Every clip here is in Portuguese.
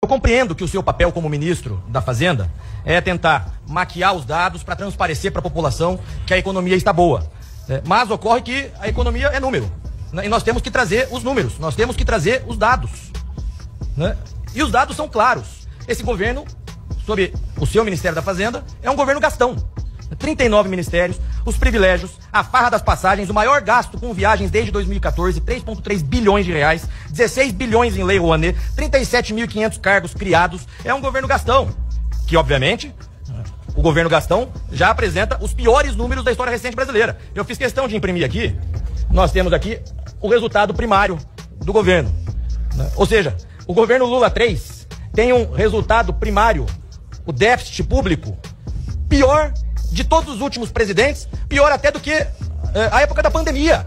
Eu compreendo que o seu papel como ministro da Fazenda é tentar maquiar os dados para transparecer para a população que a economia está boa. Mas ocorre que a economia é número. E nós temos que trazer os números, nós temos que trazer os dados. E os dados são claros. Esse governo, sob o seu Ministério da Fazenda, é um governo gastão. 39 ministérios, os privilégios, a farra das passagens, o maior gasto com viagens desde 2014, 3,3 bilhões de reais, 16 bilhões em Lei Rouanet, 37.500 cargos criados. É um governo gastão, que obviamente, o governo gastão já apresenta os piores números da história recente brasileira. Eu fiz questão de imprimir aqui, nós temos aqui o resultado primário do governo. Ou seja, o governo Lula 3 tem um resultado primário, o déficit público, pior de todos os últimos presidentes, pior até do que a época da pandemia.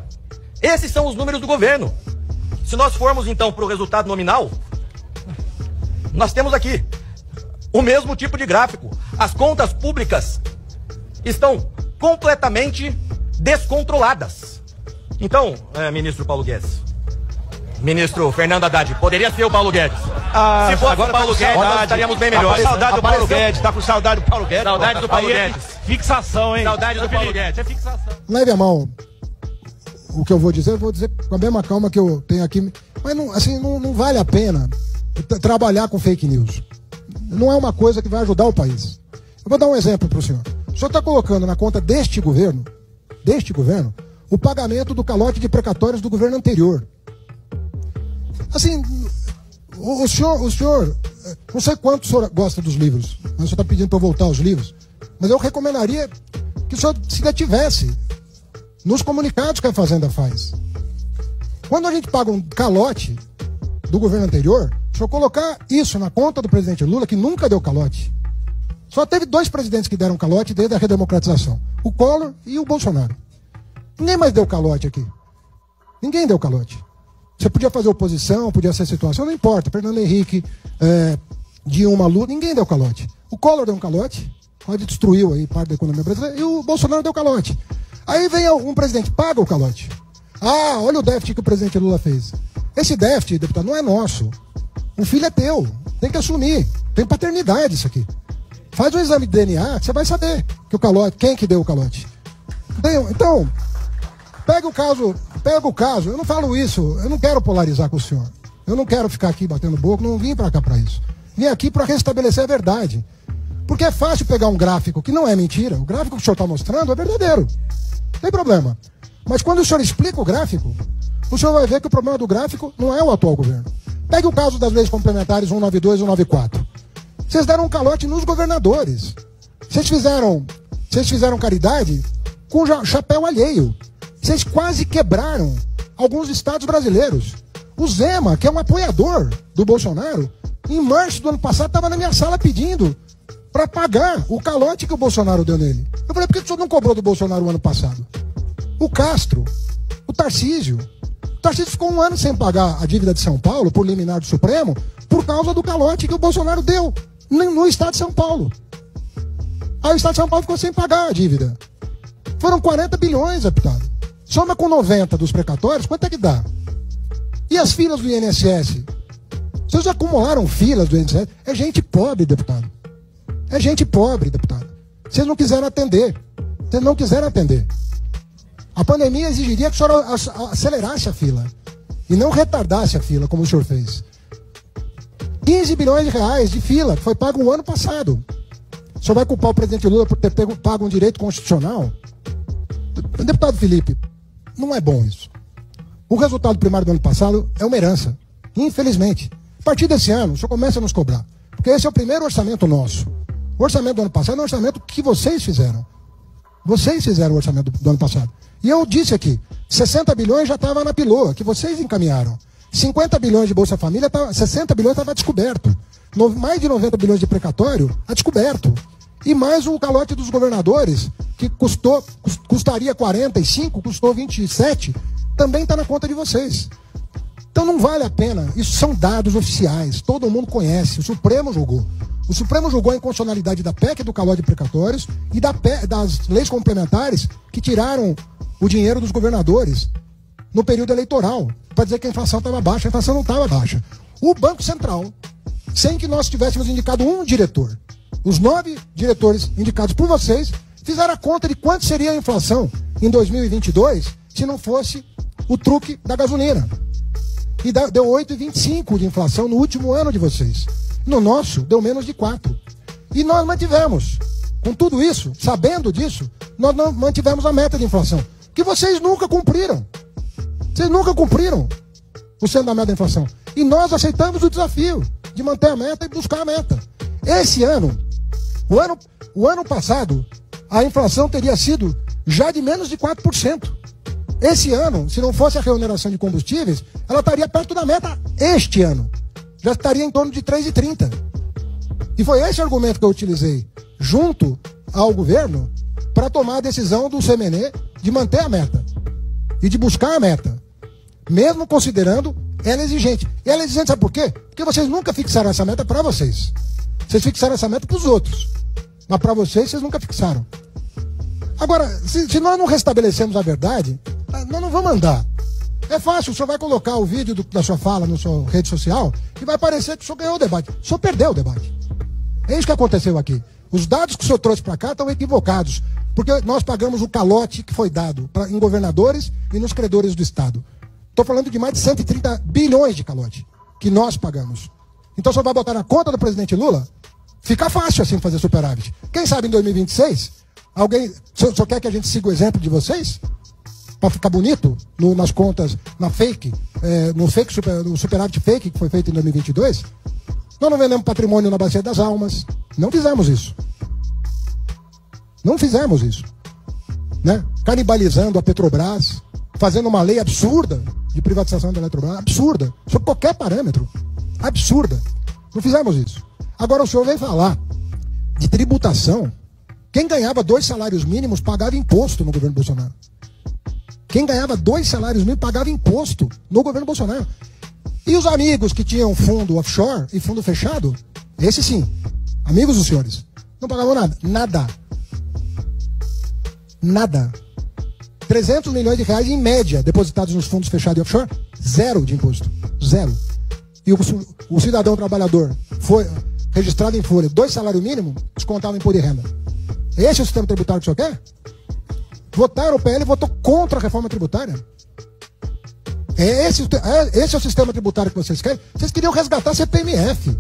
Esses são os números do governo. Se nós formos então para o resultado nominal, nós temos aqui o mesmo tipo de gráfico. As contas públicas estão completamente descontroladas. Então, ministro Paulo Guedes, ministro Fernando Haddad, poderia ser o Paulo Guedes. Se fosse agora o Paulo Guedes, nós estaríamos bem melhores. Saudade do Paulo Guedes, tá com saudade do Paulo Guedes. Saudade do Paulo Guedes. Fixação, hein? Saudade do Paulo Guedes, é fixação. Leve a mão. O que eu vou dizer com a mesma calma que eu tenho aqui. Mas não, assim, não vale a pena trabalhar com fake news. Não é uma coisa que vai ajudar o país. Eu vou dar um exemplo para o senhor. O senhor está colocando na conta deste governo, o pagamento do calote de precatórios do governo anterior. Assim, o senhor, não sei quanto o senhor gosta dos livros, mas o senhor está pedindo para eu voltar aos livros, mas eu recomendaria que o senhor se detivesse nos comunicados que a Fazenda faz. Quando a gente paga um calote do governo anterior, o senhor colocar isso na conta do presidente Lula, que nunca deu calote. Só teve 2 presidentes que deram calote desde a redemocratização, o Collor e o Bolsonaro. Ninguém mais deu calote aqui. Ninguém deu calote. Você podia fazer oposição, podia ser situação, não importa. Fernando Henrique, Dilma, Lula, ninguém deu calote. O Collor deu um calote, quase destruiu aí parte da economia brasileira, e o Bolsonaro deu calote. Aí vem um presidente, paga o calote. Ah, olha o déficit que o presidente Lula fez. Esse déficit, deputado, não é nosso. O filho é teu, tem que assumir. Tem paternidade isso aqui. Faz um exame de DNA que você vai saber que o calote, quem que deu o calote. Então, pega o caso, eu não falo isso, eu não quero polarizar com o senhor. Eu não quero ficar aqui batendo boca, não vim para cá para isso. Vim aqui para restabelecer a verdade. Porque é fácil pegar um gráfico que não é mentira, o gráfico que o senhor está mostrando é verdadeiro. Não tem problema. Mas quando o senhor explica o gráfico, o senhor vai ver que o problema do gráfico não é o atual governo. Pegue o caso das leis complementares 192 e 194. Vocês deram um calote nos governadores. Vocês fizeram caridade com chapéu alheio. Vocês quase quebraram alguns estados brasileiros. O Zema, que é um apoiador do Bolsonaro, em março do ano passado estava na minha sala pedindo para pagar o calote que o Bolsonaro deu nele. Eu falei, por que o senhor não cobrou do Bolsonaro o ano passado? O Castro, o Tarcísio. O Tarcísio ficou 1 ano sem pagar a dívida de São Paulo por liminar do Supremo por causa do calote que o Bolsonaro deu no estado de São Paulo. Aí o estado de São Paulo ficou sem pagar a dívida. Foram 40 bilhões, deputado. Soma com 90 dos precatórios, quanto é que dá? E as filas do INSS? Vocês acumularam filas do INSS? É gente pobre, deputado. É gente pobre, deputado. Vocês não quiseram atender. Vocês não quiseram atender. A pandemia exigiria que o senhor acelerasse a fila e não retardasse a fila, como o senhor fez. 15 bilhões de reais de fila que foi pago o ano passado. O senhor vai culpar o presidente Lula por ter pago um direito constitucional? Deputado Felipe, não é bom isso. O resultado primário do ano passado é uma herança. Infelizmente. A partir desse ano, o senhor começa a nos cobrar. Porque esse é o primeiro orçamento nosso. O orçamento do ano passado é um orçamento que vocês fizeram. Vocês fizeram o orçamento do ano passado. E eu disse aqui, 60 bilhões já estava na piloa, que vocês encaminharam. 50 bilhões de Bolsa Família, 60 bilhões estava descoberto. Mais de 90 bilhões de precatório, a descoberto. E mais o calote dos governadores, que custaria 45, custou 27, também está na conta de vocês. Então não vale a pena. Isso são dados oficiais, todo mundo conhece. O Supremo julgou. O Supremo julgou a inconstitucionalidade da PEC do calote de precatórios e das leis complementares que tiraram o dinheiro dos governadores no período eleitoral, para dizer que a inflação estava baixa. A inflação não estava baixa. O Banco Central sem que nós tivéssemos indicado um diretor. Os 9 diretores indicados por vocês fizeram a conta de quanto seria a inflação em 2022 se não fosse o truque da gasolina. E deu 8,25 de inflação no último ano de vocês. No nosso, deu menos de 4. E nós mantivemos. Com tudo isso, sabendo disso, nós não mantivemos a meta de inflação. Que vocês nunca cumpriram. Vocês nunca cumpriram o sendo da meta da inflação. E nós aceitamos o desafio de manter a meta e buscar a meta. Esse ano, o ano passado, a inflação teria sido já de menos de 4%. Esse ano, se não fosse a reoneração de combustíveis, ela estaria perto da meta este ano. Já estaria em torno de 3,30. E foi esse argumento que eu utilizei junto ao governo para tomar a decisão do CMN de manter a meta e de buscar a meta, mesmo considerando ela exigente. E ela é exigente, sabe por quê? Porque vocês nunca fixaram essa meta para vocês. Vocês fixaram essa meta para os outros. Mas para vocês não fixaram. Agora, se nós não restabelecemos a verdade, nós não vamos andar. É fácil, o senhor vai colocar o vídeo da sua fala na sua rede social e vai parecer que o senhor ganhou o debate. O senhor perdeu o debate. É isso que aconteceu aqui. Os dados que o senhor trouxe para cá estão equivocados. Porque nós pagamos o calote que foi dado em governadores e nos credores do Estado. Estou falando de mais de 130 bilhões de calote que nós pagamos. Então o senhor vai botar na conta do presidente Lula? Fica fácil assim fazer superávit. Quem sabe em 2026, alguém... O senhor quer que a gente siga o exemplo de vocês? Para ficar bonito nas contas, no superávit fake que foi feito em 2022? Nós não vendemos patrimônio na Bacia das Almas. Não fizemos isso. Não fizemos isso. Né? Canibalizando a Petrobras, fazendo uma lei absurda de privatização da Eletrobras, absurda, sob qualquer parâmetro. Absurda. Não fizemos isso. Agora o senhor vem falar de tributação. Quem ganhava 2 salários mínimos pagava imposto no governo Bolsonaro. Quem ganhava 2 salários mínimos pagava imposto no governo Bolsonaro. E os amigos que tinham fundo offshore e fundo fechado, esse sim, amigos dos senhores, não pagavam nada. Nada. Nada. 300 milhões de reais em média depositados nos fundos fechados e offshore, 0 de imposto. 0. E o cidadão trabalhador foi registrado em folha, 2 salários mínimos, descontava imposto de renda. Esse é o sistema tributário que o senhor quer? Votaram, o PL votou contra a reforma tributária. Esse é o sistema tributário que vocês querem? Vocês queriam resgatar a CPMF.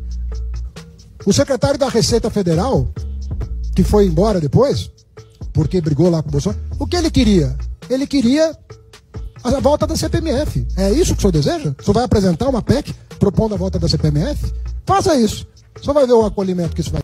O secretário da Receita Federal, que foi embora depois, porque brigou lá com o Bolsonaro, o que ele queria? Ele queria a volta da CPMF. É isso que o senhor deseja? O senhor vai apresentar uma PEC propondo a volta da CPMF? Faça isso. O senhor vai ver o acolhimento que isso vai